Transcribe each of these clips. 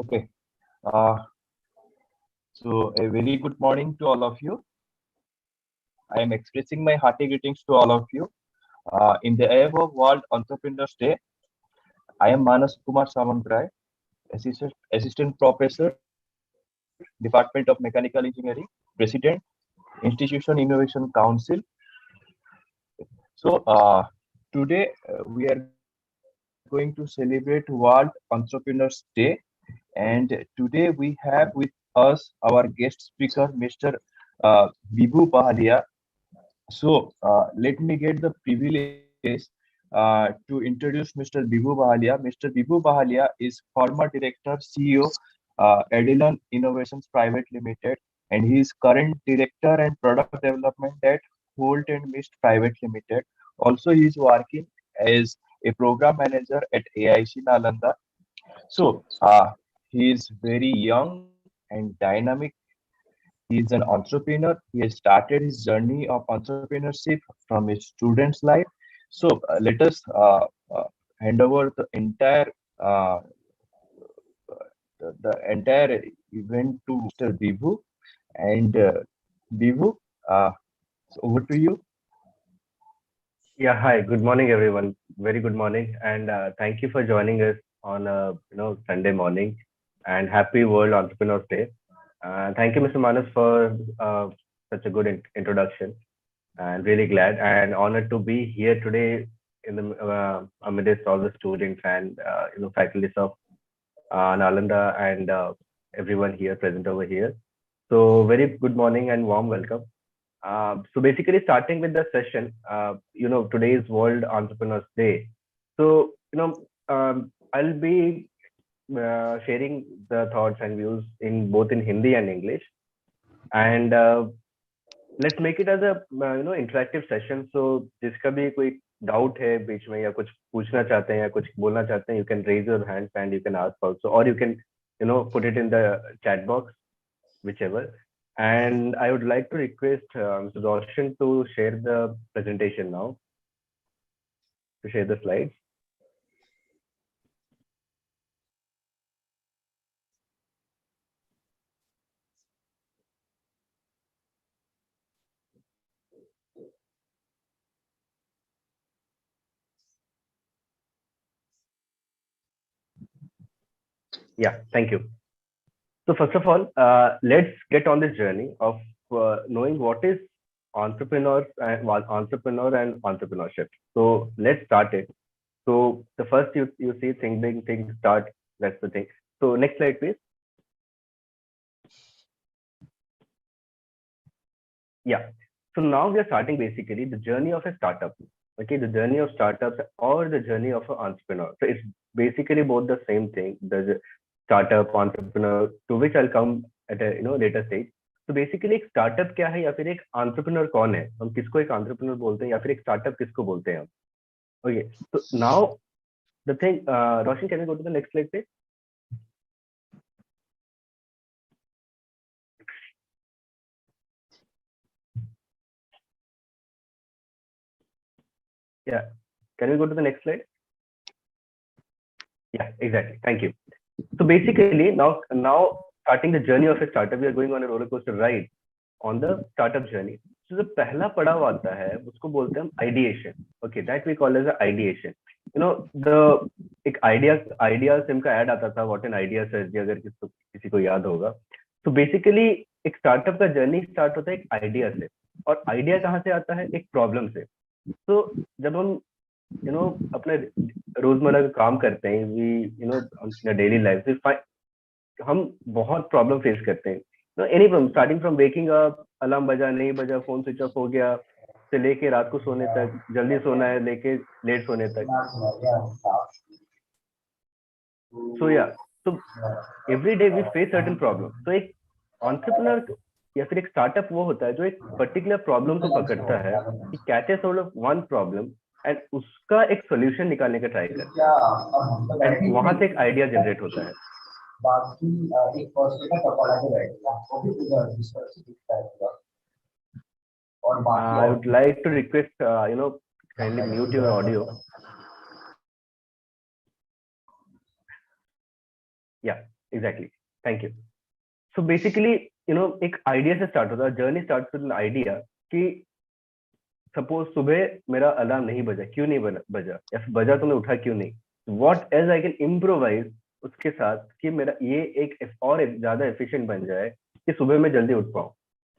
Okay. Uh, so a very good morning to all of you. I am expressing my hearty greetings to all of you. In the eve of World Entrepreneurs Day, I am Manas Kumar Samantrai, Assistant Professor, Department of Mechanical Engineering, President, Institution Innovation Council. So today we are going to celebrate World Entrepreneurs Day, and today we have with us our guest speaker, Mr. Bibhu Bahalia. So let me get the privilege to introduce Mr. Bibhu Bahalia. Mr. Bibhu Bahalia is former director, CEO, Edelon Innovations Private Limited, and he is current director and product development at Holt and Myst Private Limited. Also, he is working as a program manager at AIC Nalanda. So he is very young and dynamic. He is an entrepreneur. He has started his journey of entrepreneurship from his student's life. So let us hand over uh, the entire event to Mr. Bibhu. And Bibhu, uh, over to you. Yeah, hi. Good morning, everyone. Very good morning, and thank you for joining us on a Sunday morning. And happy World Entrepreneurs Day. Thank you, Mr. Manas, for such a good introduction. And really glad and honored to be here today in the amidst all the students and faculties of Nalanda and everyone here present over here. So very good morning and warm welcome. So basically, starting with the session, today is World Entrepreneurs Day. So, I'll be sharing the thoughts and views in both in Hindi and English. And let's make it as a interactive session. So जिसका भी कोई doubt है बीच में या कुछ पूछना चाहते हैं या कुछ बोलना चाहते हैं, you can raise your hand and you can ask also, or you can put it in the chat box, whichever. And I would like to request Mr. Roshan to share the presentation now, to share the slides. Yeah, thank you. So first of all, let's get on this journey of knowing what is entrepreneur and entrepreneurship. So let's start it. So the first you see things start. That's the thing. So next slide, please. Yeah. So now we are starting basically the journey of a startup. Okay, the journey of startups or the journey of an entrepreneur. So it's basically both the same thing. The startup, entrepreneur, to which I'll come at a later stage. तो basically एक startup क्या है या फिर एक entrepreneur कौन है, हम किसको एक एंटरप्रेन्योर बोलते हैं या फिर एक स्टार्टअप किसको बोलते हैं हम. ओके, तो now the thing, Roshan, can we go to the next slide पे. Yeah, can we go to the next slide? Yeah, exactly. Thank you. So basically, now starting the journey of a startup, we are going on a roller coaster ride on the startup journey. So जो पहला पड़ाव आता है उसको बोलते हैं हम ideation. Okay, that we call as a ideation. एक आइडिया सिम का ऐड आता था, व्हाट एन आइडिया सर जी, अगर किसी को याद होगा. तो बेसिकली एक स्टार्टअप का जर्नी स्टार्ट होता है एक आइडिया से, और आइडिया कहाँ से आता है, एक प्रॉब्लम से. तो जब हम अपने रोजमर्रा का काम करते हैं, वी डेली लाइफ हम बहुत प्रॉब्लम फेस करते हैं. Any problem, starting from waking up, alarm बजा नहीं बजा, फोन स्विच ऑफ हो गया, से लेके रात को सोने तक, जल्दी सोना है लेके लेट सोने तक. सो या, तो every day we face certain problem. तो एक एंटरप्रेन्योर या फिर एक स्टार्टअप वो होता है जो एक पर्टिकुलर प्रॉब्लम को पकड़ता है कि कैसे सॉल्व वन प्रॉब्लम एंड उसका एक सॉल्यूशन निकालने का ट्राई करता है, एंड वहां से एक आइडिया जनरेट होता है. I would like to request, kindly mute your audio. Yeah. Exactly, thank you. So basically एक आइडिया से स्टार्ट होता है, journey start with an idea कि सपोज सुबह मेरा अलार्म नहीं बजा, क्यों नहीं बजा, या फिर बजा तो मैं उठा क्यों नहीं, what as I can improvise उसके साथ कि मेरा ये एक और ज्यादा एफिशिएंट बन जाए कि सुबह में जल्दी उठ पाऊँ।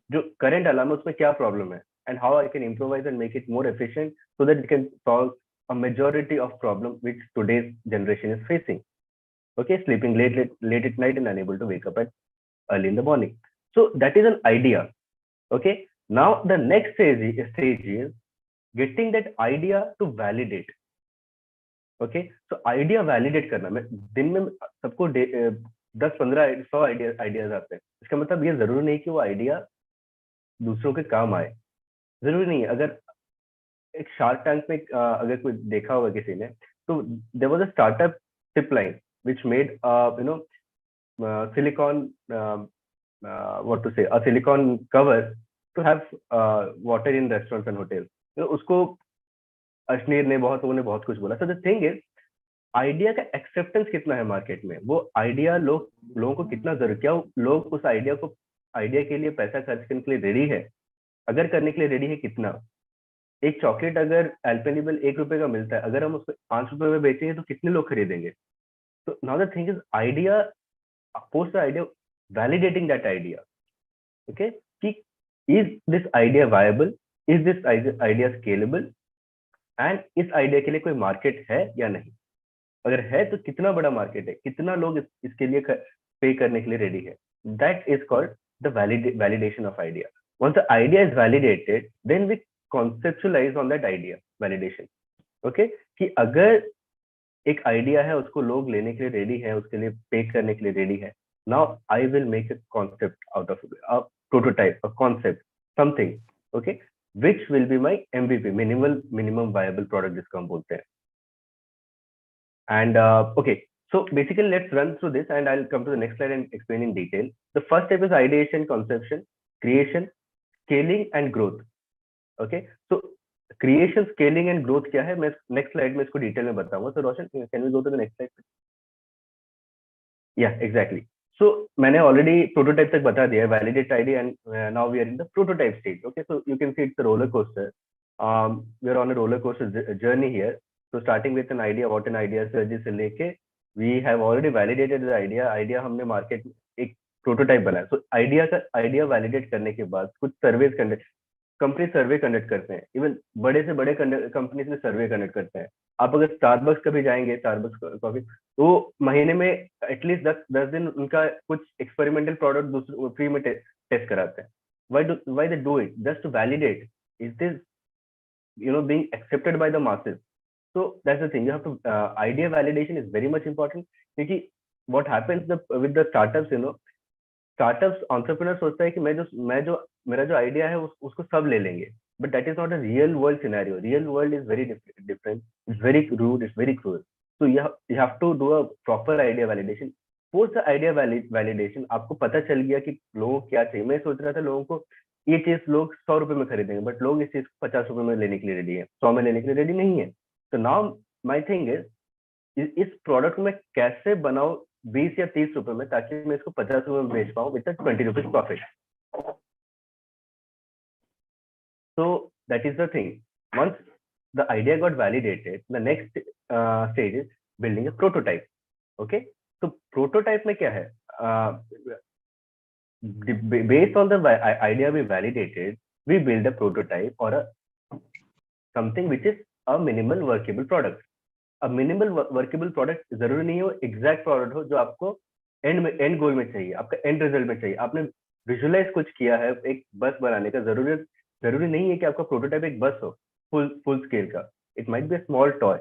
जो करंट अलार्म है उसमें क्या प्रॉब्लम है, and how I can improvise and make it more efficient so that it can solve a majority of problem which today's generation is facing. Okay, sleeping late at night and unable to wake up at early in the morning. So that is an idea. Okay, now the next stage is getting that idea to validate. Okay, so idea validate करना, मैं दिन में सबको 10 15 100 ideas आते हैं। इसका मतलब ये जरूरी नहीं कि वो आइडिया दूसरों के काम आए, जरूरी नहीं है। अगर एक शार्क टैंक में अगर कोई देखा होगा किसी ने, तो there was a startup tip line which made silicon what to say a silicon cover to have water in restaurants and hotels. तो उसको अश्नीर ने, बहुत लोगों ने बहुत कुछ बोला। So the thing is, idea का एक्सेप्टेंस कितना है मार्केट में, वो आइडिया लोगों को कितना जरूर, क्या लोग उस आइडिया के लिए पैसा खर्च करने के लिए रेडी है, अगर करने के लिए रेडी है कितना। एक चॉकलेट अगर एल्पेनिबल 1 रुपए का मिलता है, अगर हम उसको 5 रुपए में बेचेंगे तो कितने लोग खरीदेंगे। तो now the thing is, idea, post the idea, validating that idea. Okay, कि is this idea viable, is this idea scalable, and इस आइडिया के लिए कोई मार्केट है या नहीं। अगर है तो कितना बड़ा मार्केट है, कितना लोग इसके लिए पे करने के लिए रेडी है। That is called the validation of idea. Once the idea is validated, then we conceptualize on that idea validation. Okay, कि अगर एक आइडिया है, उसको लोग लेने के लिए रेडी है, उसके लिए पे करने के लिए रेडी है, now I will make a concept out of a prototype, a concept, something, okay, which will be my MVP, minimum viable product जिसको हम बोलते हैं। And okay, so basically let's run through this and I'll come to the next slide and explain in detail. The first step is ideation, conception, creation, scaling and growth. Okay, so creation, scaling and growth क्या है, मैं next slide में इसको detail में बताऊंगा। तो Roshan, can we go to the next slide? या exactly. So मैंने ऑलरेडी प्रोटोटाइप तक बता दिया है, validate idea, and now we are in the prototype stage. Okay, so you can see it's a roller coaster, we are on a roller coaster journey here. So starting with an idea, what an idea से लेके we have already validated the idea हमने market में एक prototype बनाया। So idea validate करने के बाद कुछ सर्वेज कंपनी सर्वे कंडक्ट करते हैं, इवन बड़े से बड़े कंपनीज में सर्वे कंडक्ट करते हैं। आप अगर स्टारबक्स कभी जाएंगे, स्टारबक्स कॉफी, तो महीने में एटलीस्ट 10 दिन उनका कुछ एक्सपेरिमेंटल प्रोडक्ट दूसरे फ्री में टेस्ट कराते हैं। why they do it? Just to validate, is this being accepted by the masses? So that's the thing, you have to idea validation is very much important, क्योंकि what happens with the startups, startups entrepreneur सोचता है कि मेरा जो idea है उसको सब ले लेंगे, but that is not a real world scenario. Real world is very different, it's very rude, it's very cruel. So you have to do a proper idea validation. Post the idea validation आपको पता चल गया कि लोगों को क्या चाहिए। मैं सोच रहा था लोगों को ये चीज लोग 100 रुपए में खरीदेंगे, बट लोग इस चीज को 50 रुपए में लेने के लिए रेडी है, 100 में लेने के लिए रेडी नहीं है। तो नाउ माई थिंग इज, इस प्रोडक्ट में कैसे बनाओ 20 या 30 रुपए में, ताकि मैं इसको 50 रुपए में बेच पाऊँ with 20 rupees profit. So that is the thing. Once the idea got validated, the next stage is building a prototype. Okay, so prototype में क्या है? Based on the idea we validated, we build a prototype or something which is a minimal workable product. अब minimal workable product जरूरी नहीं हो exact product हो जो आपको एंड गोल में चाहिए, आपका एंड रिजल्ट में चाहिए। आपने विजुअलाइज कुछ किया है एक बस बनाने का, जरूरी नहीं है कि आपका प्रोटोटाइप एक बस हो फुल स्केल का। It might be a small toy.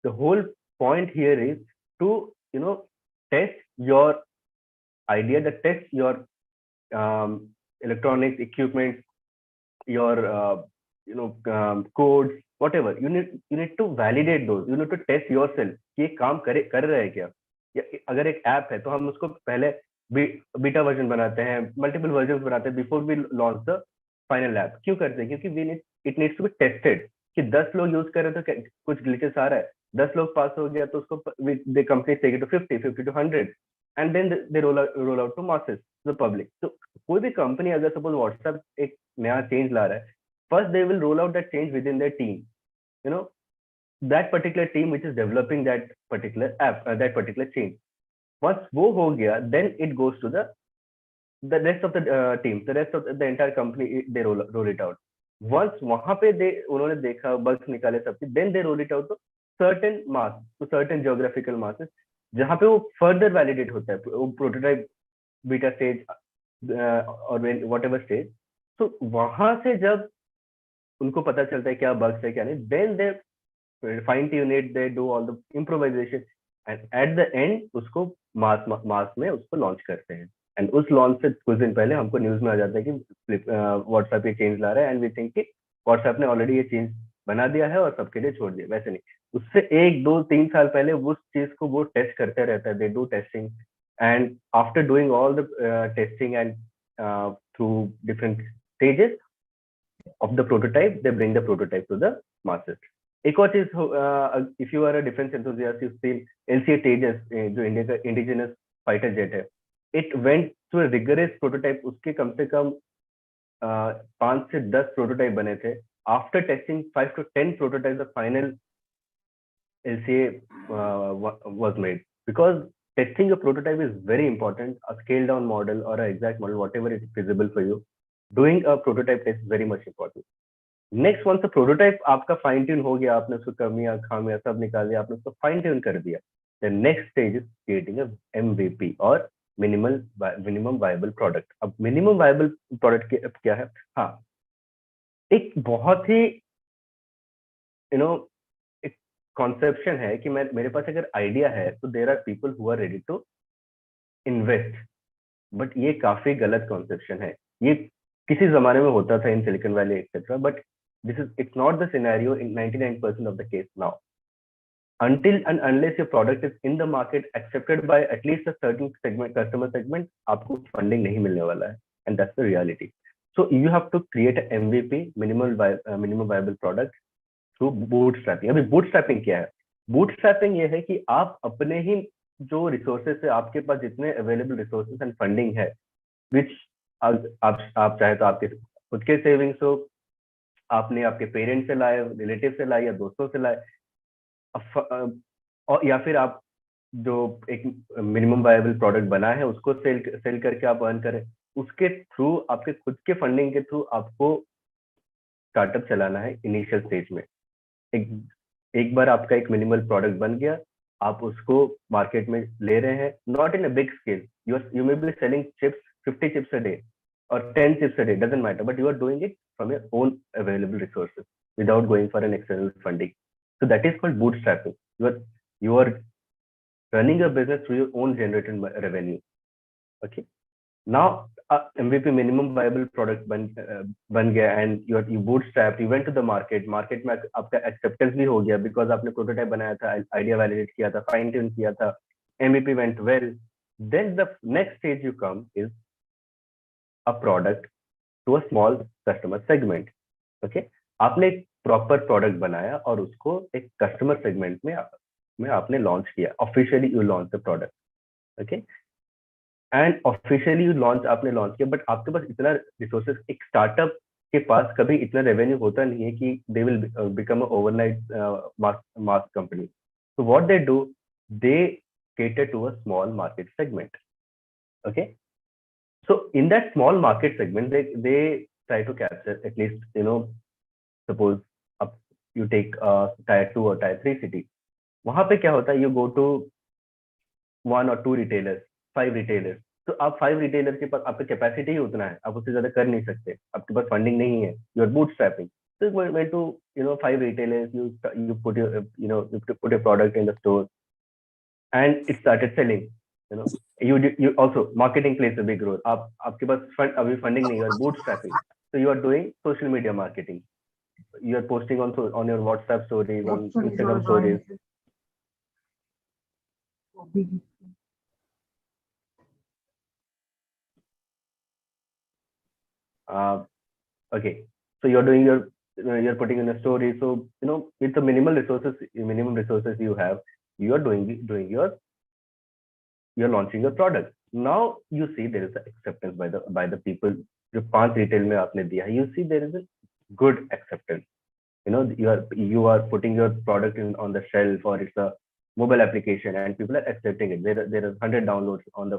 The whole point here is to test your idea, the test your electronics equipment, your codes, whatever you need to validate those, you need to test yourself कि ये काम कर रहा है क्या। या अगर एक ऐप है तो हम उसको पहले बीटा वर्जन बनाते हैं, मल्टीपल वर्जन बनाते हैं before we launch the final app. क्यों करते हैं? क्योंकि it needs to be tested कि 10 लोग यूज कर रहे हैं तो कुछ ग्लिचेस आ रहा है, 10 लोग पास हो गया तो उसको company take it to 50 to 100, and then they roll out to masses, the public. So कोई भी company अगर suppose WhatsApp एक नया change ला रहा है, first they will roll out that change within their team, you know, that particular team which is developing that particular app, that particular change. Once वो हो गया, then it goes to the rest of the team, the rest of the entire company, they roll it out. Once वहां पे उन्होंने देखा, bugs निकाले सबके, then they roll it out to certain mass, to certain geographical masses, जहाँ पे वो further validate होता है, वो prototype beta stage or whatever stage. So वहां से जब उनको पता चलता है क्या bugs है क्या नहीं, then they fine tune it, they do all the improvisation, and at the end उसको मास में उसको लॉन्च करते हैं. एंड उस लॉन्च से कुछ दिन पहले हमको न्यूज में आ जाता है कि व्हाट्सएप ये चेंज ला रहा है, एंड वी थिंक कि व्हाट्सएप ने ऑलरेडी ये चेंज बना दिया है और सबके लिए छोड़ दिया. वैसे नहीं, उससे 1 2 3 साल पहले उस चीज को वो टेस्ट करते रहता है. They do testing, and after doing all the testing and through different stages of the prototype, they bring the prototype to the masses. एक और चीज, if you are a defense enthusiast, you've seen LCA Tejas, जो India का indigenous fighter jet है, it went through a rigorous prototype. उसके कम से कम 5 से 10 prototype बने थे. After testing 5 to 10 prototypes, the final LCA was made. Because testing a prototype is very important. A scaled down model or an exact model, whatever is feasible for you, doing a prototype test is very much important. Next, once the prototype आपका fine tune हो गया, आपने उसको कमियां खामियां सब निकाल दिया, आपने उसको फाइन ट्यून कर दिया, the next stage is creating a MVP और minimum viable product. अब minimum viable product क्या है? हाँ, एक बहुत ही एक conception है कि मेरे पास अगर आइडिया है तो there are people who are ready to invest. But ये काफी गलत कॉन्सेप्शन है. ये किसी जमाने में होता था in Silicon Valley etcetera, but it's not the scenario in 99% of the case now. Until and unless your product is in the market, accepted by at least a certain customer segment, आपको funding नहीं मिलने वाला है, and that's the reality. So you have to create a MVP, minimum viable product, through bootstrapping. अभी bootstrapping क्या है? Bootstrapping ये है कि आप अपने ही जो रिसोर्सेस है, आपके पास जितने अवेलेबल रिसोर्सेस एंड फंडिंग है, विच आप चाहे तो आपके खुद के सेविंग्स हो, आपने आपके पेरेंट्स से लाए, रिलेटिव से लाए या दोस्तों से लाए, और या फिर आप जो एक मिनिमम वायबल प्रोडक्ट बना है उसको सेल करके आप अर्न करें, उसके थ्रू आपके खुद के फंडिंग के थ्रू आपको स्टार्टअप चलाना है इनिशियल स्टेज में. एक बार आपका एक मिनिमल प्रोडक्ट बन गया, आप उसको मार्केट में ले रहे हैं, not in a big scale. You may be selling chips, 50 chips a day or 10 chips a day, doesn't matter, but you are doing it from your own available resources without going for an external funding. So that is called bootstrapping. You are running a business through your own generated revenue. Okay. Now MVP, minimum viable product बन गया, and you bootstrap, you went to the market में आपका acceptance भी हो गया because आपने prototype बनाया था, idea validate किया था, fine tune किया था, MVP went well. Then the next stage you come is a product to a small customer segment. Okay, आपने एक proper product बनाया और उसको एक customer segment में आपने launch किया. Officially you launch the product. Okay, and officially you आपने launch किया, but आपके पास इतना resources, एक startup के पास कभी इतना revenue होता नहीं है कि they will become a overnight mass company. So what they do, they cater to a small market segment. Okay, so in that small market segment, they try to capture at least, suppose you take tier 2 or tier 3 city. वहां पे क्या होता है, you go to 1 or 2 retailers, 5 retailers. तो आप 5 retailers के पास आपका capacity ही उतना है, आप उससे ज्यादा कर नहीं सकते, आपके पास फंडिंग नहीं है, you are bootstrapping. So you went to 5 retailers, you put you put your product in the store, and it started selling. You also marketing plays a big role. आपके पास अभी फंडिंग नहीं है, you are bootstrapping. So you are doing social media marketing. You are posting on your WhatsApp stories, on Instagram stories. Okay, so you're doing you're putting in a story. So with the minimum resources you have, you are doing your you're launching your product. Now you see there is a acceptance by the people. जो 5 retail में आपने दिया है, you see there is a good acceptance. You are putting your product in on the shelf, or it's a mobile application, and people are accepting it. There are 100 downloads on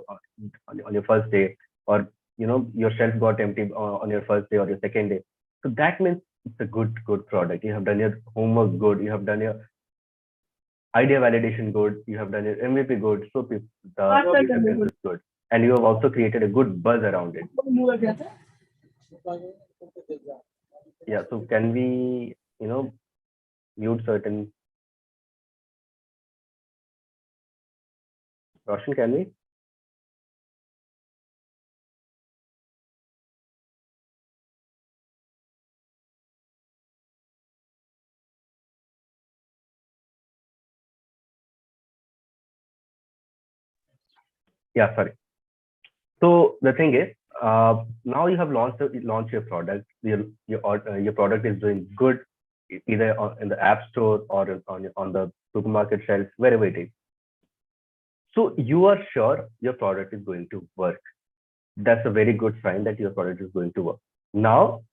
your first day, or your shelf got empty on your first day or your second day. So that means it's a good product. You have done your homework good. You have done your idea validation good. You have done your MVP good. So the acceptance is good, and you have also created a good buzz around it. Yeah. So can we mute certain? Roshan, can we? Yeah, sorry. So the thing is, now you have launched your product. Your product is doing good, either in the app store or on the supermarket shelf, wherever it is. So you are sure your product is going to work. That's a very good sign that your product is going to work. Now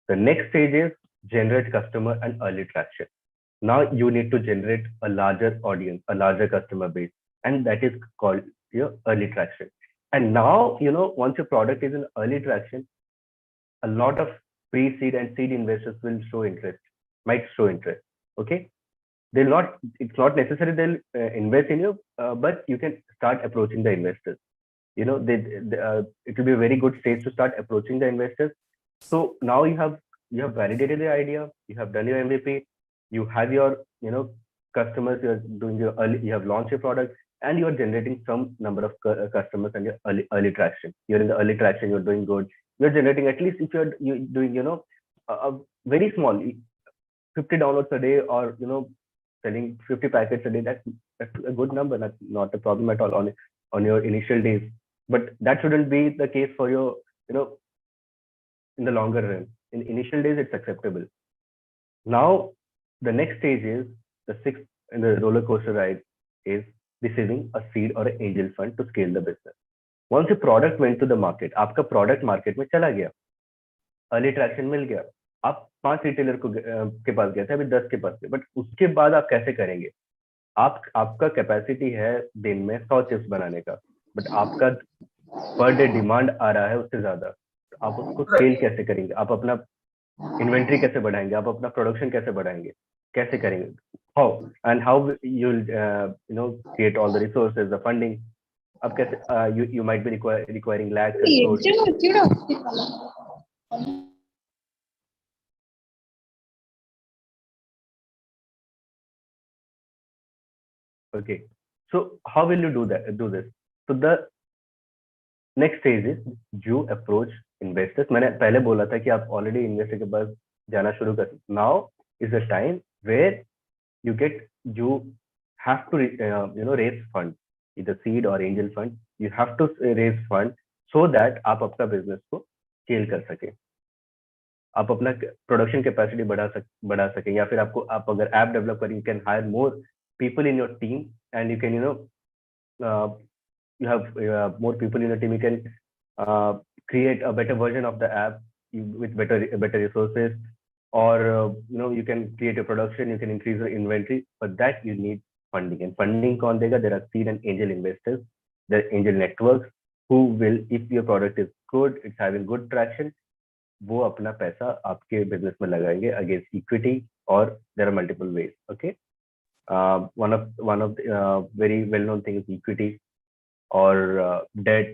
the next stage is generate customer and early traction. Now you need to generate a larger audience, a larger customer base, and that is called your early traction. And now, once your product is in early traction, a lot of pre-seed and seed investors will might show interest. Okay. It's not necessary they'll invest in you, but you can start approaching the investors. It will be a very good stage to start approaching the investors. So now you have validated the idea, you have done your MVP, you have your customers, you have launched your product, and you are generating some number of customers, and your early traction. You're in the early traction, you're doing good. You're generating, at least if you're doing a very small 50 downloads a day, or selling 50 packets a day, that's a good number. That's not a problem at all on your initial days. But that shouldn't be the case for your in the longer run. In initial days, it's acceptable. Now the next stage is the sixth in the roller coaster ride is receiving a seed or an angel fund to scale the business. Once your product went to the market, आपका product market में चला गया, early traction मिल गया, आप 5 retailer के पास गए थे, अभी 10 के पास गए, बट उसके बाद आप कैसे करेंगे? आपका कैपेसिटी है दिन में 100 चिप्स बनाने का, बट आपका पर डे डिमांड आ रहा है उससे ज्यादा. आप उसको स्केल कैसे करेंगे? आप अपना इन्वेंट्री कैसे बढ़ाएंगे? आप अपना प्रोडक्शन कैसे बढ़ाएंगे? कैसे करेंगे? How you'll create all the resources, the funding. अब कैसे you might be requiring lakhs and crores. Okay, so how will you do this? So the next stage is you approach investors. मैंने पहले बोला था कि आप already investor के पास जाना शुरू कर. Now is the time where you have to raise fund, either seed or angel fund. You have to raise fund so that आप अपना business को scale कर सके, आप अपना प्रोडक्शन कैपेसिटी बढ़ा सकें, या फिर आप अगर ऐप डेवलप करें, you can hire more people in your team, and you can you have more people in your team. You can create a better version of the app with better resources, or you can create a production, you can increase your inventory. But that you need funding, and funding kaun dega? There are seed and angel investors, there are angel networks who will, if your product is good, it's having good traction, वो अपना पैसा आपके business में लगाएंगे against equity, और there are multiple ways. Okay, one of the very well known thing is equity or debt,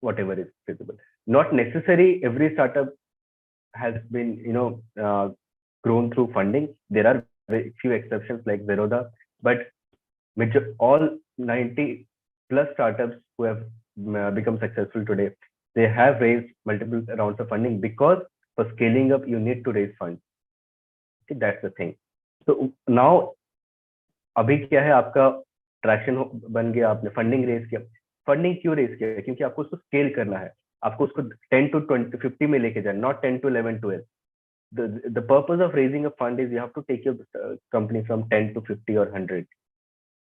whatever is feasible. Not necessary every startup has been grown through funding. There are very few exceptions like Zerodha, but all 90 plus startups who have become successful today, they have raised multiple rounds of funding, because for scaling up you need to raise funds. Okay, that's the thing. So now अभी क्या है, आपका traction बन गया, आपने funding raise किया. Funding क्यों raise किया? क्योंकि आपको उसको स्केल करना है, आपको उसको 10 to 20 50 में लेके जाना, not 10 to 11 12. The purpose of raising a fund is you have to take your company from 10 to 50 or 100.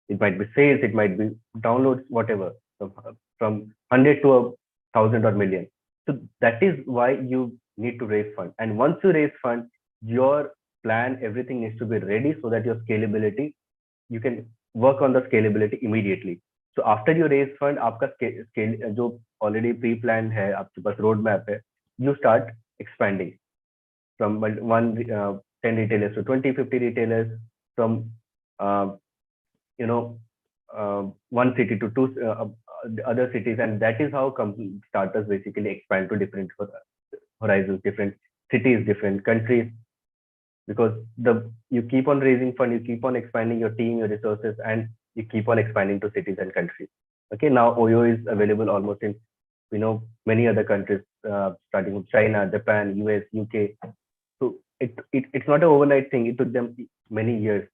It might be sales, it might be downloads, whatever. from 100 to a thousand or million. So that is why you need to raise fund. And once you raise fund, your plan, everything needs to be ready so that your scalability, you can work on the scalability immediately. So after you raise fund, आपका scale जो already pre-planned है, आपके पास road map है, you start expanding from 10 retailers to 20, 50 retailers, from uh, you know one city to two other cities, and that is how starters basically expand to different horizons, different cities, different countries, because the you keep on raising fund, you keep on expanding your team, your resources, and you keep on expanding to cities and countries. Okay, now Oyo is available almost in many other countries, starting with China, Japan, US, UK. So it's not an overnight thing. It took them many years,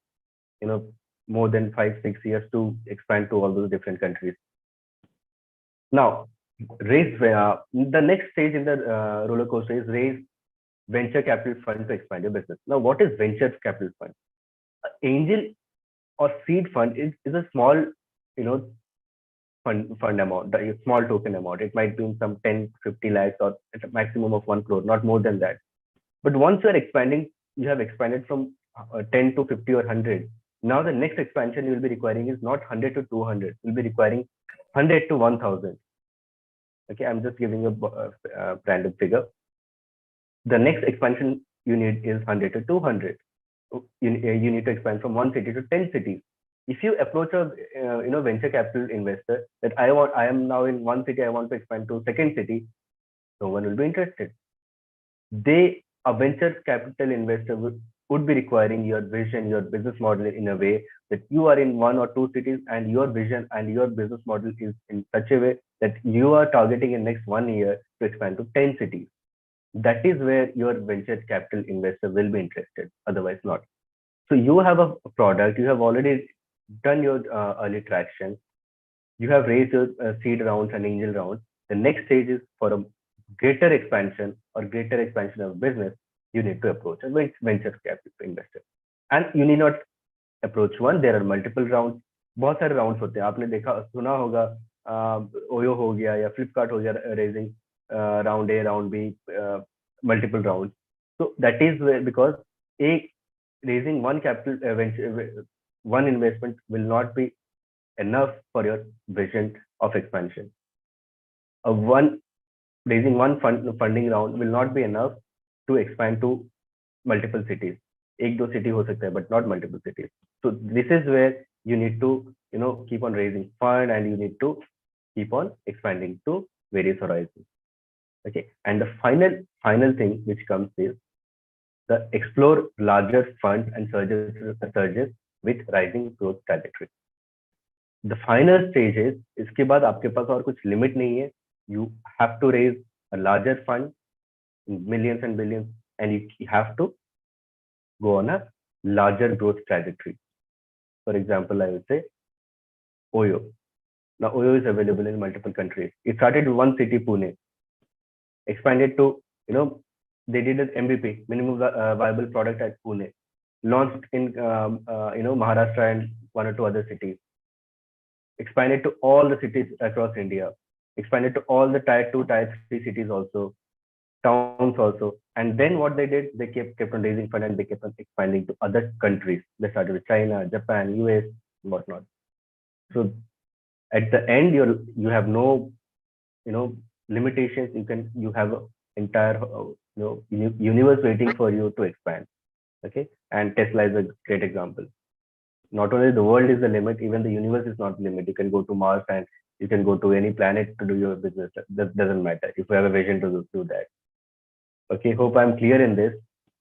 you know, more than 5-6 years to expand to all those different countries. Now, raise the next stage in the roller coaster is raise venture capital fund to expand your business. Now, what is venture capital fund? Angel or seed fund is a small, fund amount, a small token amount. It might be in some 10-50 lakhs or at a maximum of 1 crore, not more than that. But once you are expanding, you have expanded from 10 to 50 or 100. Now the next expansion you will be requiring is not 100 to 200. You'll be requiring 100 to 1000. Okay, I'm just giving a random figure. The next expansion you need is 100 to 200. You need to expand from one city to 10 cities. If you approach a venture capital investor that I am now in one city, I want to expand to second city, no one will be interested. A venture capital investor would be requiring your vision, your business model in a way that you are in one or two cities, and your vision and your business model is in such a way that you are targeting in next 1 year to expand to 10 cities. That is where your venture capital investor will be interested, otherwise not. So you have a product, you have already done your early traction, you have raised your seed rounds and angel rounds. The next stage is for a greater expansion of business. You need to approach a venture capital investor, and you need not approach one. There are multiple rounds. बहुत सारे rounds होते हैं, आपने देखा सुना होगा, OYO हो गया या फ्लिपकार्ट हो गया, raising round A, round B, multiple rounds. So that is because raising one capital one investment will not be enough for your vision of expansion. Raising one funding round will not be enough to expand to multiple cities. एक दो city हो सकता है, but not multiple cities. So this is where you need to keep on raising fund, and you need to keep on expanding to various horizons. Okay, and the final thing which comes is the explore larger funds and surges with rising growth trajectory. The final stage is, इसके बाद आपके पास और कुछ limit नहीं है. You have to raise a larger fund in millions and billions, and you have to go on a larger growth trajectory. For example, I will say Oyo. Now Oyo is available in multiple countries. It started in one city, Pune, expanded to, they did an MVP, minimum viable product at Pune, launched in Maharashtra and one or two other cities, expanded to all the cities across India, expanded to all the tier 2, tier 3 cities also, towns also. And then what they did, they kept on raising fund, and they kept on expanding to other countries. They started with China, Japan, US, whatnot. So at the end, you have no limitations. You have an entire universe waiting for you to expand. Okay, and Tesla is a great example. Not only the world is the limit, even the universe is not the limit. You can go to Mars, and you can go to any planet to do your business. That doesn't matter if you have a vision to do that. Okay, hope I'm clear in this,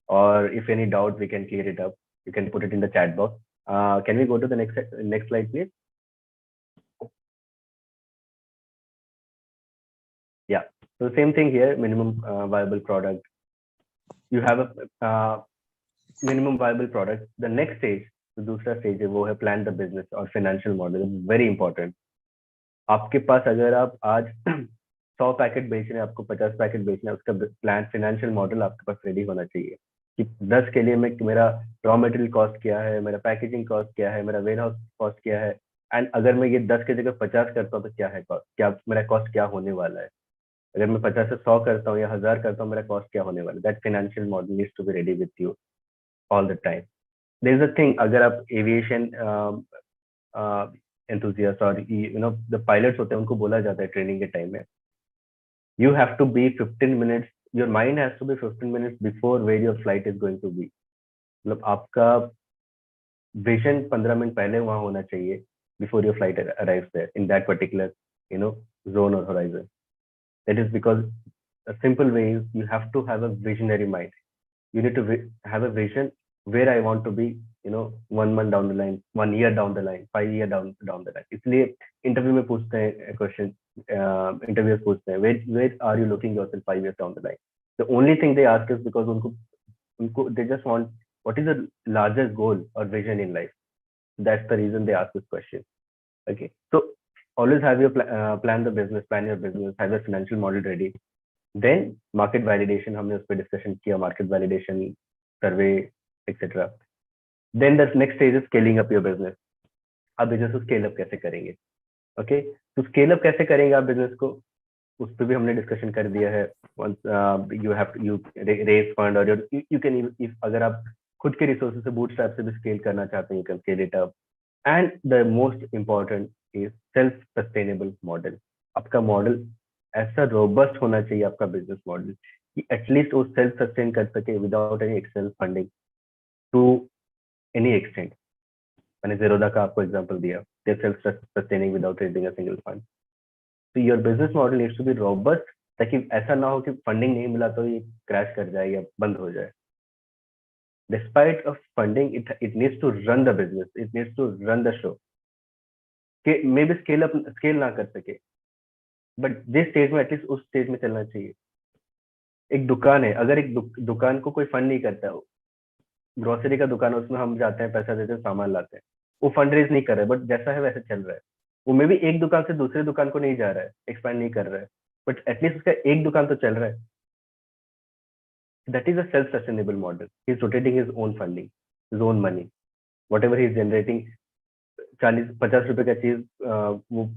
or if any doubt, we can clear it up. You can put it in the chat box. Can we go to the next slide, please? Yeah, so same thing here, minimum viable product. You have a minimum viable product. The next stage, तो दूसरा stage है, वो है plan the business और financial model. Very important. आपके पास अगर आप आज 100 पैकेट बेच रहे हैं, आपको 50 पैकेट बेचना है, उसका प्लान फाइनेंशियल मॉडल आपके पास रेडी होना चाहिए कि 10 के लिए मेरा रॉ मटेरियल कॉस्ट क्या है, मेरा पैकेजिंग कॉस्ट क्या है, मेरा वेयर हाउस कॉस्ट क्या है, एंड अगर मैं ये 10 की जगह 50 करता हूँ तो क्या है कॉस्ट, क्या मेरा कॉस्ट क्या होने वाला है। अगर मैं 50 से 100 करता हूँ या 1000 करता हूँ, मेरा कॉस्ट क्या होने वाला है। That financial model needs to be ready with you all the time. There is a thing, अगर आप एविएशन एंथुसियास्ट और द पायलट्स होते हैं, उनको बोला जाता है ट्रेनिंग के टाइम में, you have to be 15 minutes, your mind has to be 15 minutes before where your flight is going to be. मतलब आपका विजन 15 मिनट पहले वहां होना चाहिए, before your flight arrives there in that particular zone और horizon. That is because a simple way is you have to have a visionary mind. You need to have a vision where I want to be, 1 month down the line, 1 year down the line, 5 year down the line. इसलिए interview में पूछते हैं question, interviewers पूछते हैं, where are you looking yourself 5 years down the line? The only thing they ask is because उनको उनको they just want what is the largest goal or vision in life. That's the reason they ask this question. Okay, so always have your plan the business, plan your business, have your financial model ready. Then market validation, हमने उस पर discussion किया, market validation, survey, etcetera. Then the next stage is scaling up your business. आप business को scale up कैसे करेंगे। Okay, तो scale up कैसे करेंगे आप बिजनेस को, उस पर भी हमने डिस्कशन कर दिया है। You have you raise fund और यू कैन, अगर आप खुद के रिसोर्सेज से बूटस्ट्रैप से भी स्केल करना चाहते हैं, you can scale it up. And the most important is self sustainable model. आपका मॉडल ऐसा रोबस्ट होना चाहिए, आपका बिजनेस मॉडल, कि एटलीस्ट वो सेल्फ सस्टेन कर सके without any external funding to any extent. मैंने ज़ेरोधा का आपको एग्जांपल दिया, they self sustaining without raising a single fund. तो your business model needs to be robust, ताकि ऐसा ना हो कि फंडिंग नहीं मिला तो ये क्रैश कर जाए या बंद हो जाए। Despite of funding, it needs to run the business, it needs to run the show. कि मे भी स्केल ना कर सके, बट जिस स्टेज में एटलीस्ट उस स्टेज में चलना चाहिए। एक दुकान है, अगर एक दुकान को कोई फंड नहीं करता है, ग्रोसरी का दुकान है, उसमें हम जाते हैं, पैसा देते हैं, सामान लाते हैं, वो फंड रेज नहीं कर रहा है, बट जैसा है वैसे चल रहा है। वो मे भी एक दुकान से दूसरे दुकान को नहीं जा रहा है, एक्सपैंड नहीं कर रहा है, बट एटलीस्ट उसका एक दुकान तो चल रहा है। That is a self sustainable model. He is rotating his own funding, his own money, what ever he is generating. 40-50 रुपए का चीज वो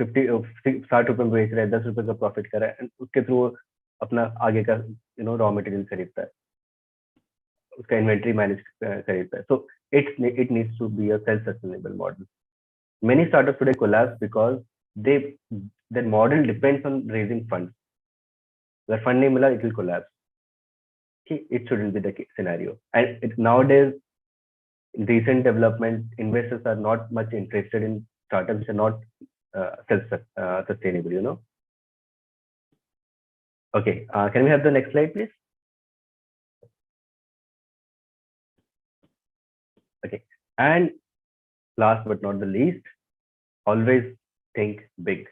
60 रुपए में बेच रहा है, 10 रुपए का प्रॉफिट कर रहा है, उसके थ्रू अपना आगे का रॉ मटेरियल खरीदता है, उसका इन्वेंट्री मैनेज खरीदता है। सो it needs to be a self-sustainable model. Many startups today collapse because they their model depends on raising funds. अगर फंड नहीं मिला, it will collapse. Okay, it shouldn't be the scenario. And nowadays, recent development, investors are not much interested in startups which are not self-sustainable. Okay, can we have the next slide, please? Okay, and last but not the least, always think big.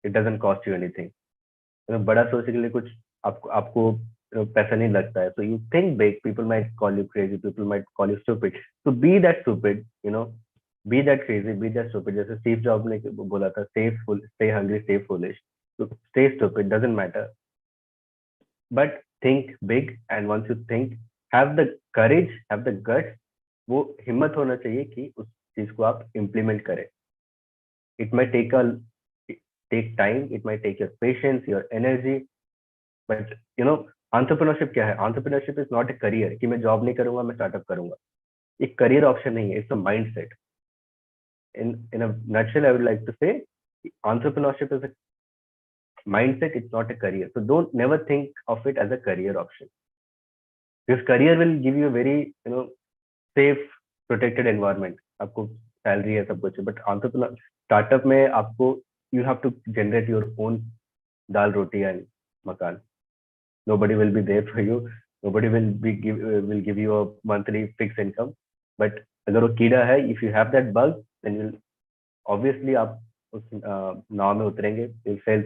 It doesn't cost you anything. बड़ा सोचने के लिए कुछ आपको पैसा नहीं लगता है. So you think big. People might call you crazy. People might call you stupid. So be that stupid. Be that crazy. Be that stupid. जैसे Steve Jobs ने बोला था, stay hungry, stay foolish. So stay stupid. Doesn't matter. But think big. And once you think, have the courage, have the guts. वो हिम्मत होना चाहिए कि उस चीज को आप implement करें. It might take time. It might take your patience, your energy. But entrepreneurship क्या है? Entrepreneurship is not a career कि मैं जॉब नहीं करूंगा, मैं स्टार्टअप करूंगा. एक करियर ऑप्शन नहीं है. It's a mindset. In a nutshell, I would like to say, entrepreneurship is a mindset. It's not a career. So don't never think of it as a career option. Because career will give you a very safe, protected environment. आपको salary है, सब कुछ है. But entrepreneur startup में आपको you have to generate your own dal roti and makan. Nobody will be there for you. Nobody will give you a monthly fixed income. But अगर वो कीड़ा है, if you have that bug, then you'll obviously आप उस नाव में उतरेंगे. You'll sail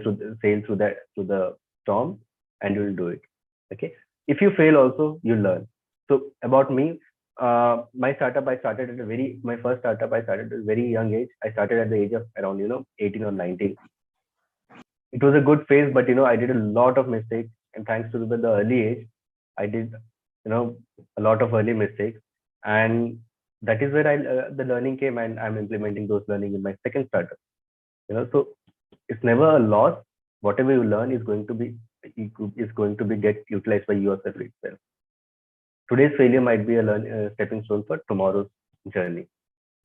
through the storm and you'll do it. Okay. If you fail also, you learn. So about me, my first startup I started at a very young age. I started at the age of around 18 or 19. It was a good phase, but I did a lot of mistakes, and thanks to the early age, I did a lot of early mistakes. And that is where the learning came, and I'm implementing those learning in my second startup. So it's never a loss. Whatever you learn is going to be get utilized by yourself itself. Today's failure might be a stepping stone for tomorrow's journey.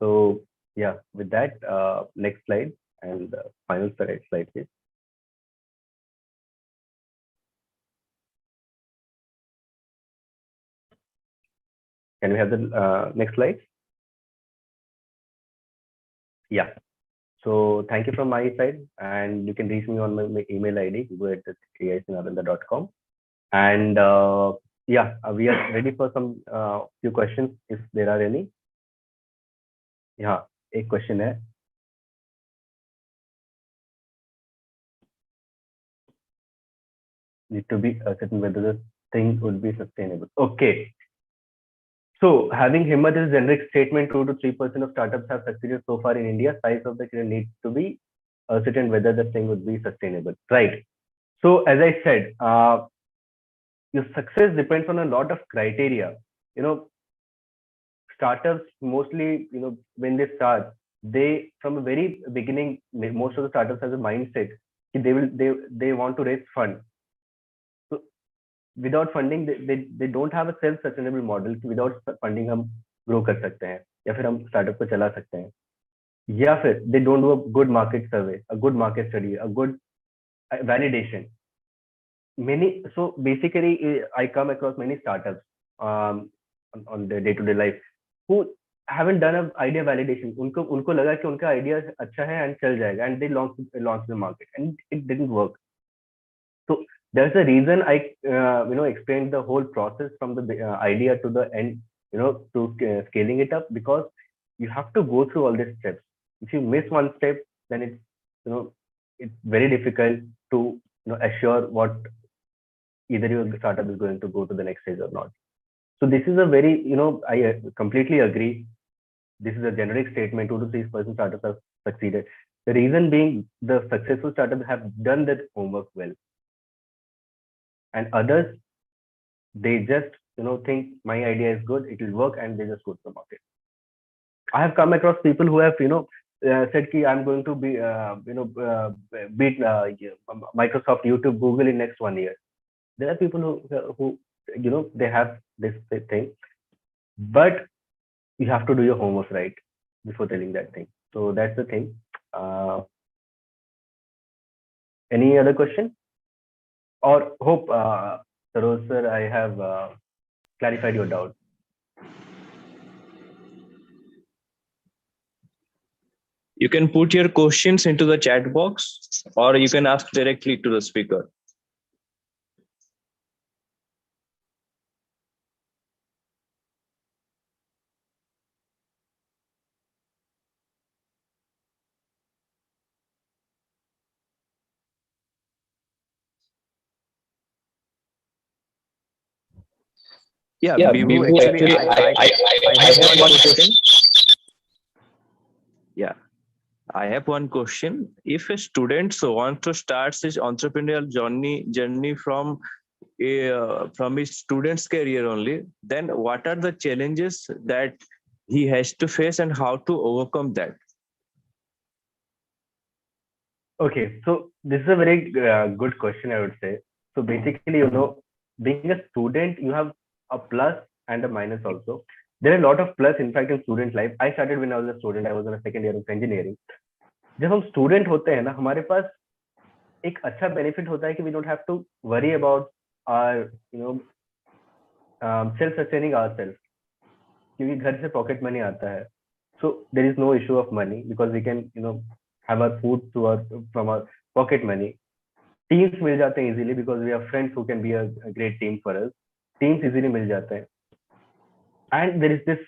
So yeah, with that, next slide and final slide, please. Can we have the next slide? Yeah. So thank you from my side, and you can reach me on my email ID, go@aisinaranda.com. And yeah, we are ready for some few questions if there are any. Yeah, a question है. Need to be certain whether the thing would be sustainable. Okay. So having himmat is a generic statement. 2 to 3% of startups have succeeded so far in India. Size of the career needs to be certain whether the thing would be sustainable. Right. So as I said, your success depends on a lot of criteria. Startups mostly, when they start, they from a very beginning, most of the startups has a mindset they want to raise fund. So without funding, they don't have a self sustainable model. Without funding हम grow कर सकते हैं या फिर हम startup को चला सकते हैं, या फिर they don't do a good market survey, a good market study, a good validation. So basically I come across many startups on the day-to-day life who haven't done an idea validation. उनको लगा कि उनका idea अच्छा है and चल जाएगा, and they launched the market and it didn't work. So there's a reason I explained the whole process from the idea to the end, to scaling it up, because you have to go through all these steps. If you miss one step, then it's very difficult to assure what either your startup is going to go to the next stage or not. So this is a very, I completely agree. This is a generic statement. 2 to 3% startups have succeeded. The reason being, the successful startups have done that homework well, and others, they just think my idea is good, it will work, and they just go to the market. I have come across people who have said ki I'm going to be beat Microsoft, YouTube, Google in next 1 year. There are people who they have this thing, but you have to do your homework right before telling that thing. So that's the thing. Any other question? Or hope, Saroj sir, I have clarified your doubt. You can put your questions into the chat box, or you can ask directly to the speaker. Yeah, Bibhu, actually, I have one question. Yeah, I have one question. If a student wants to start his entrepreneurial journey from his student's career only, then what are the challenges that he has to face and how to overcome that? Okay, so this is a very good question, I would say. So basically, being a student, you have a plus and a minus also. There are a lot of plus, in fact, in student life. I started when I was a student. I was in a second year of engineering. जब हम student होते हैं ना, हमारे पास एक अच्छा benefit होता है कि we don't have to worry about our self sustaining ourselves, क्योंकि घर से पॉकेट मनी आता है. So there is no issue of money because we can have our food from our pocket money. Teams मिल जाते हैं easily because we have friends who can be a great team for us. Teams easily मिल जाते हैं. And there is this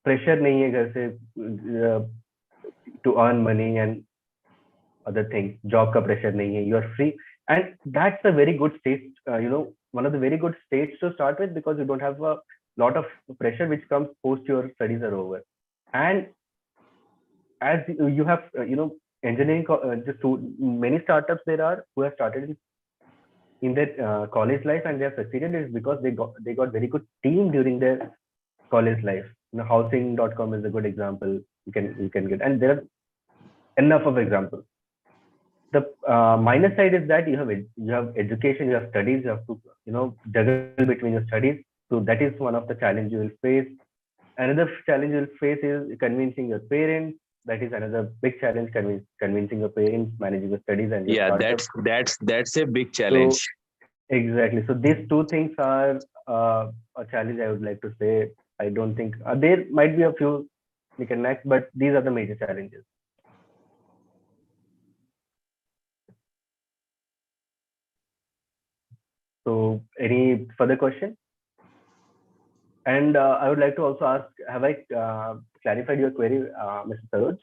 pressure नहीं है घर से to earn money and other things. Job का pressure नहीं है. You are free, and that's a very good state. One of the very good states to start with, because you don't have a lot of pressure which comes post your studies are over. And as you have engineering, many startups there are who have started in their college life and they have succeeded is because they got very good team during their college life. housing.com is a good example. You can get, and there are enough of examples. The minus side is that you have education, you have studies, you have to juggle between your studies. So that is one of the challenges you will face. Another challenge you'll face is convincing your parents. That is another big challenge, convincing your parents, managing your studies and your Yeah, startup. that's a big So challenge. exactly. So these two things are a challenge, I would like to say. I don't think there might be a few we can next, but these are the major challenges. So any further question? And I would like to also ask, have I clarified your query, Mr. Saroj?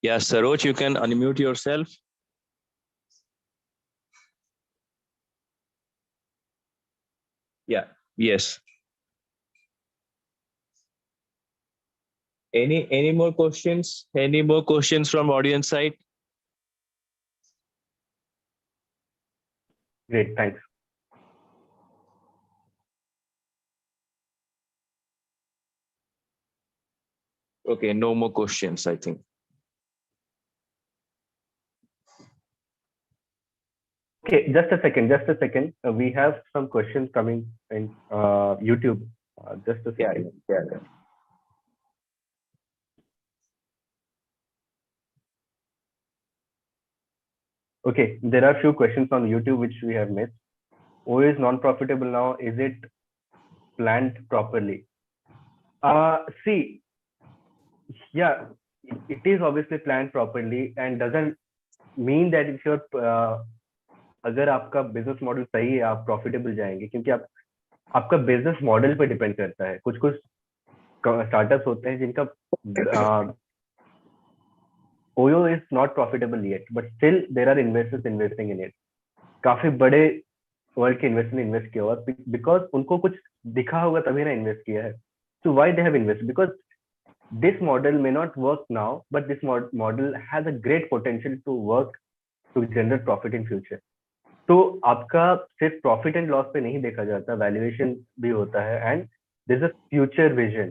Yeah, Saroj, you can unmute yourself. Yeah, yes. Any more questions? Any more questions from audience side? Great, thanks. Okay, no more questions, I think. Okay, just a second, just a second. We have some questions coming in YouTube. Just a Yeah, second. yeah. Okay, there are few questions on YouTube which we have missed. O is non-profitable now. Is it planned properly? See, yeah, it is obviously planned properly and doesn't mean that if you're अगर आपका business model सही है आप profitable जाएंगे क्योंकि आपका business model पे depend करता है. कुछ कुछ स्टार्टअप्स होते हैं जिनका OYO is not profitable yet but still there are investors investing in it. काफी बड़े वर्ल्ड के इन्वेस्टर ने इन्वेस्ट किया हुआ बिकॉज उनको कुछ दिखा होगा तभी ना इन्वेस्ट किया है. So why they have invest? Because this model may not work now, but this model has a great potential to work to generate profit in future. तो आपका सिर्फ प्रॉफिट एंड लॉस पे नहीं देखा जाता, वैल्यूएशन भी होता है and there is a future vision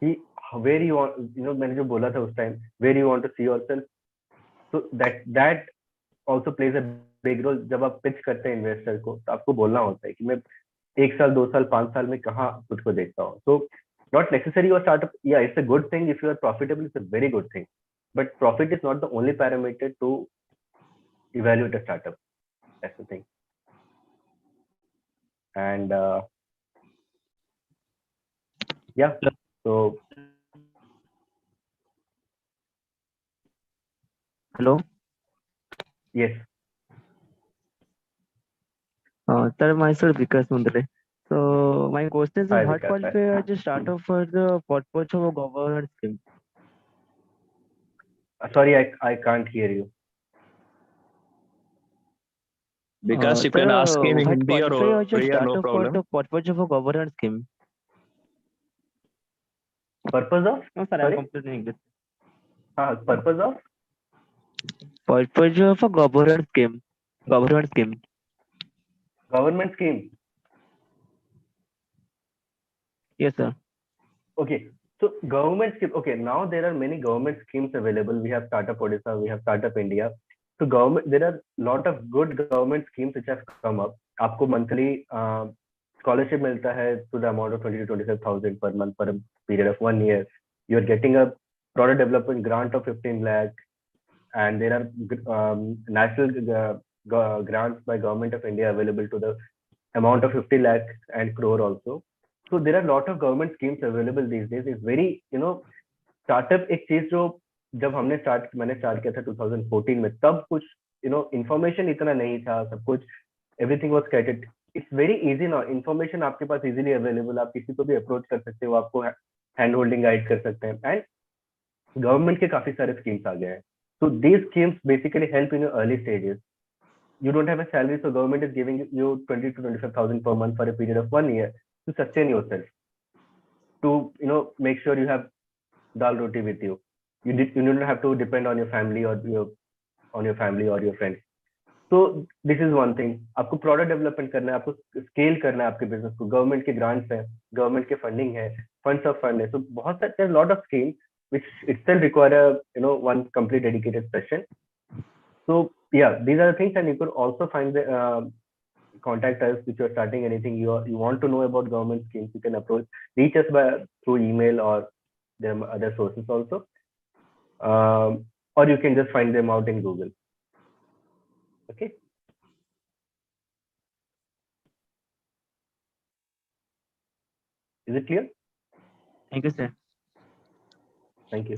कि वेयर यू मैंने जो बोला था उस time where you want to see yourself. So that also plays a big role. जब आप पिच करते हैं इन्वेस्टर को तो आपको बोलना होता है कि मैं 1 साल 2 साल 5 साल में कहाँ खुद को देखता हूँ. सो not necessary your startup, yeah, it's a good thing if you are profitable, it's a very good thing, but profit is not the only parameter to evaluate a startup. That's the thing. And yeah, so hello. Yes. Sir, myself Vikas Mundre. So my question is, Hi, how Vikas. qualify as a startup for the purpose of a government scheme? Sorry, I can't hear you. Because you Sir, can ask him in what Hindi or qualify as a Oriya, no startup for problem. the purpose of a government scheme? Purpose of? No, sir, I'm Sorry? completely English. Purpose of? Purpose of a government scheme. Government scheme. Government scheme. Yes, sir. Okay. So government scheme. Okay, now there are many government schemes available. We have Startup Odisha, we have Startup India. So government, there are lot of good government schemes which have come up. आपको monthly scholarship मिलता है to the amount of 20 to 25,000 per month for a period of 1 year. You are getting a product development grant of 15 lakh, and there are national grants by government of India available to the amount of 50 lakh and crore also. So there are a lot of government schemes available these days. It's very startup एक चीज जो जब मैंने start किया था 2014 में, तब कुछ इंफॉर्मेशन इतना नहीं था, सब कुछ everything was scattered. It's very easy now. Information आपके पास इजीली अवेलेबल. आप किसी को भी अप्रोच कर सकते हो, आपको हैंड होल्डिंग गाइड कर सकते हैं. एंड गवर्नमेंट के काफी सारे स्कीम्स आ गए हैं. So these schemes basically help in your early stages. You don't have a salary, so government is giving you 20 to 25,000 per month for a period of 1 year to sustain yourself, to make sure you have dal roti with you. You don't have to depend on your family or your friends. तो this is one thing, आपको product development करना है, आपको scale करना है आपके business को, government के ग्रांट्स है, गवर्नमेंट के फंडिंग है, फंड्स ऑफ फंड है, तो बहुत सारे lot of scheme which itself require a one complete dedicated session. So yeah, these are the things, and you could also find the contact us if you're starting anything, you want to know about government schemes, you can approach, reach us by through email or the other sources also, or you can just find them out in Google. Okay. Is it clear? Thank you, sir. Thank you.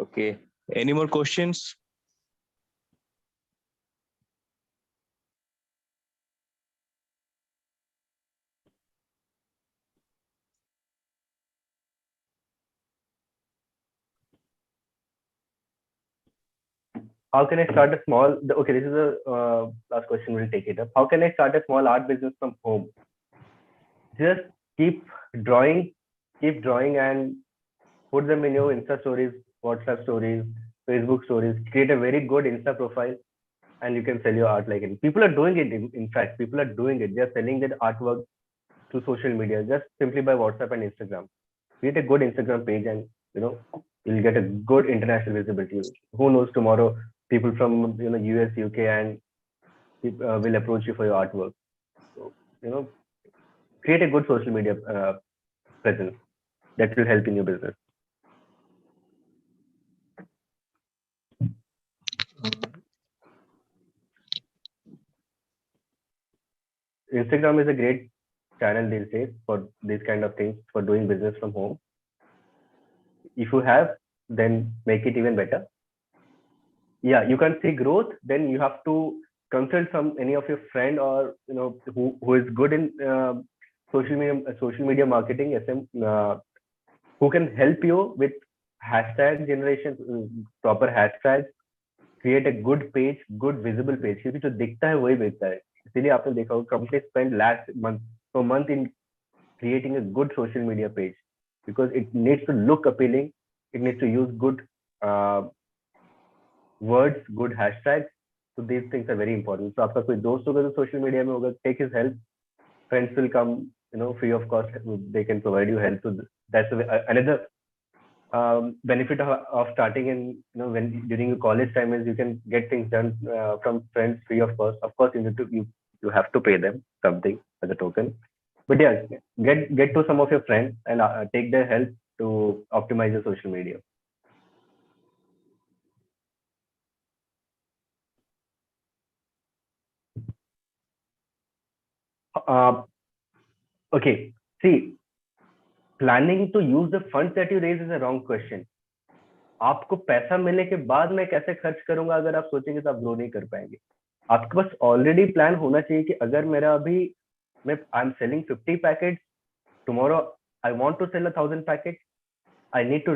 Okay. Any more questions? How can I start a small, okay, this is a last question, we'll take it up. How can I start a small art business from home? Just keep drawing, and put them in your Insta stories, WhatsApp stories, Facebook stories, create a very good Insta profile, and you can sell your art like it. People are doing it. In fact, people are doing it. They're selling their artwork to social media just simply by WhatsApp and Instagram. Create a good Instagram page, and you'll get a good international visibility. Who knows, tomorrow people from US, UK, and will approach you for your artwork. So create a good social media presence that will help in your business. Instagram is a great channel these days for these kind of things, for doing business from home. If you have, then make it even better. Yeah, you can see growth, then you have to consult any of your friend, or who is good in social media marketing, who can help you with hashtag generation, proper hashtags, create a good page, good visible page, क्योंकि जो दिखता है वही बिकता है. इसीलिए आपने देखा होगा companies spend lakhs per month in creating a good social media page, because it needs to look appealing, it needs to use good words, good hashtags. So these things are very important. So आपका कोई दोस्त होगा तो social media में होगा, take his help. Friends will come, free of cost. They can provide you help. So that's another benefit of starting in when during your college time is you can get things done from friends free of cost. Of course, you have to pay them something as a token, but yeah, get to some of your friends and take their help to optimize your social media. Okay, see, planning to use the funds that you raise is a wrong question. आपको पैसा मिलने के बाद मैं कैसे खर्च करूंगा, अगर आप सोचेंगे तो आप ग्रो नहीं कर पाएंगे. आपके पास ऑलरेडी प्लान होना चाहिए कि अगर मेरा अभी मैं I am selling 50 packet, tomorrow I want to sell 1000 packet, I need to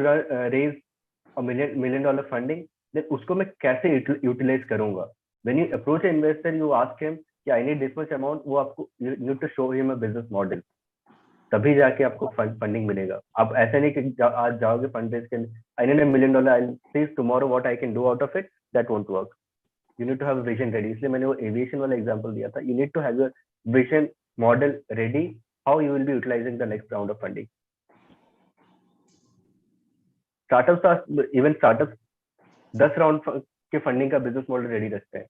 raise a million dollar funding, then उसको मैं कैसे यूटिलाइज करूंगा. When you approach an investor, you ask him कि I need this much amount, वो आपको you need to show him a business model, तभी जाके आपको फंडिंग मिलेगा. आप ऐसे नहीं कि आज जाओगे फंड रेज के, I need $1 million, I see tomorrow what I can do out of it, that won't work. You need to have vision ready. इसलिए मैंने वो एविएशन वाला एग्जांपल दिया था. You need to have your vision model ready, how you will be utilizing the next round of funding. Startups, even startups 10 round के funding का business model ready रखते हैं,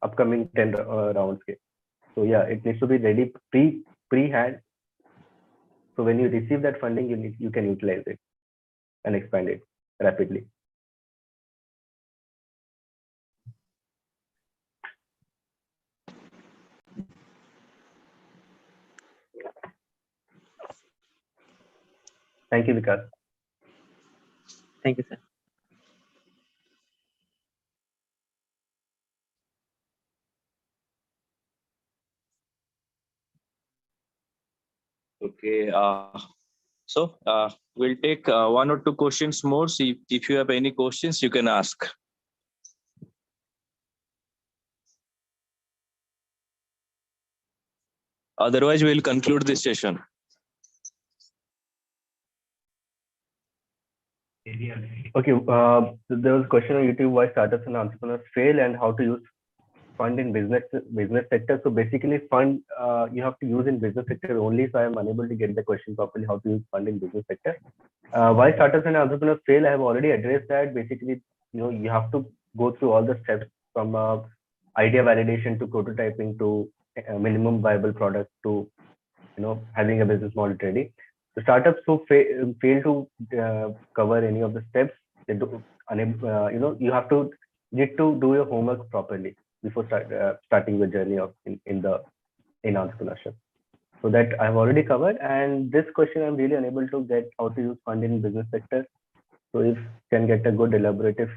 अपकमिंग 10 राउंड्स के. So yeah, it needs to be ready pre-hand. So when you receive that funding, you can utilize it and expand it rapidly. Thank you, Vikas. Thank you, sir. Okay. So we'll take one or two questions more. See if you have any questions, you can ask. Otherwise, we'll conclude this session. Okay, there was a question on YouTube why startups and entrepreneurs fail and how to use fund in business sector. So basically, fund you have to use in business sector only. So I am unable to get the question properly. How to use fund in business sector? Why startups and entrepreneurs fail? I have already addressed that. Basically, you have to go through all the steps from idea validation to prototyping to minimum viable product to having a business model ready. The startups who fail to cover any of the steps, they do unable. You have to need to do your homework properly before starting the journey of in entrepreneurship. So that I've already covered. And this question I'm really unable to get how to use fund in business sector. So if can get a good elaborative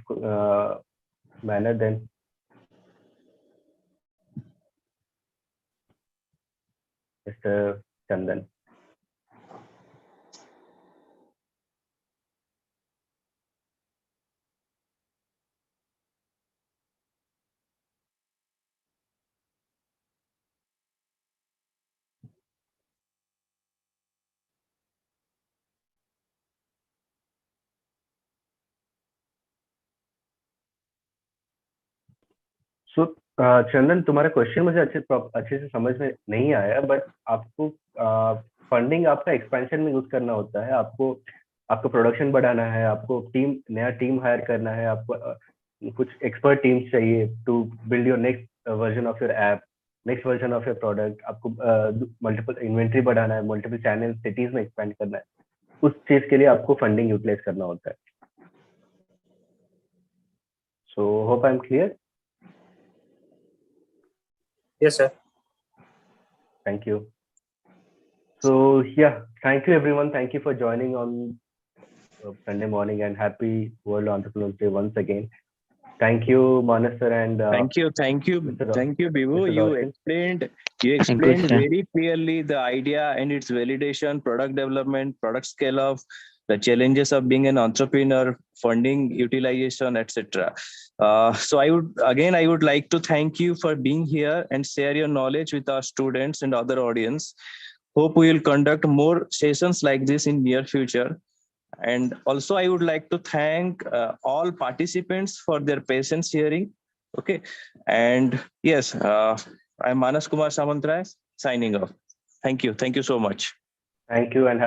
manner, then Mr. Chandan. सो चंदन, तुम्हारा question मुझे अच्छे से समझ में नहीं आया, but आपको funding आपका एक्सपेंशन में यूज करना होता है, आपको प्रोडक्शन बढ़ाना है, आपको नया टीम हायर करना है, आपको कुछ एक्सपर्ट टीम्स चाहिए to build your next version of your app, next version of your product, आपको मल्टीपल इन्वेंट्री बढ़ाना है, मल्टीपल चैनल सिटीज में एक्सपेंड करना है, उस चीज के लिए आपको फंडिंग यूटिलाइज करना होता है. So hope I am clear. Yes, sir. Thank you. So yeah, thank you everyone. Thank you for joining on Sunday morning, and happy World Entrepreneurs Day once again. Thank you, Manas sir, and thank you, Bibhu. Mr. You Roshan. explained very clearly the idea and its validation, product development, product scale up, the challenges of being an entrepreneur, funding utilization, etc. So I would like to thank you for being here and share your knowledge with our students and other audience. Hope we will conduct more sessions like this in near future. And also I would like to thank all participants for their patience hearing. Okay. And yes, I'm Manas Kumar Samantray signing off. Thank you so much. Thank you, and have